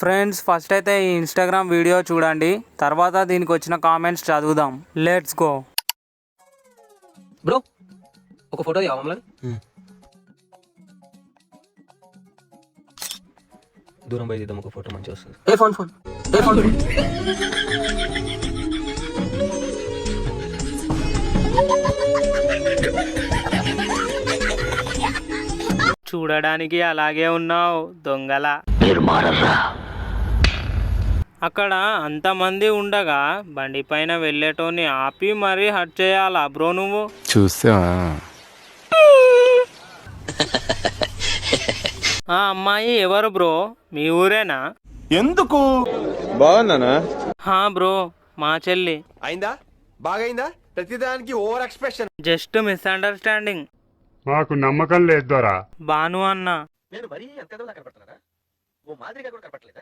Friends first అయితే ఈ Instagram video చూడండి, తర్వాత దీనికి వచ్చిన కామెంట్స్ చదువుదాం. Let's go. బ్రో ఒక ఫోటో తీయమలా దూరం పోయి తీద్దాం, ఒక ఫోటో మంచిగా వస్తుంది. ఏ ఫోన్ చూడడానికి అలాగే ఉన్నావు దొంగల. అక్కడ అంతమంది ఉండగా బండి పైన వెళ్ళేటోని ఆపి మరీ హట్ చేయాలా బ్రో నువ్వు? చూసా ఆ అమ్మాయి ఎవరు బ్రో, మీ ఊరేనా? ఎందుకు బాగున్నానా? హా బ్రో, మా చెల్లి. అయిందా? బాగైందా? ప్రతిదానికి ఓవర్ ఎక్స్ప్రెషన్. Just misunderstanding. మాకు నమ్మకం లేదు దొరా. బాను అన్న. నేను మరీ అంత కనపడుతున్నారా? ఓ మాదిరిగా కూడా కనపడలేదా?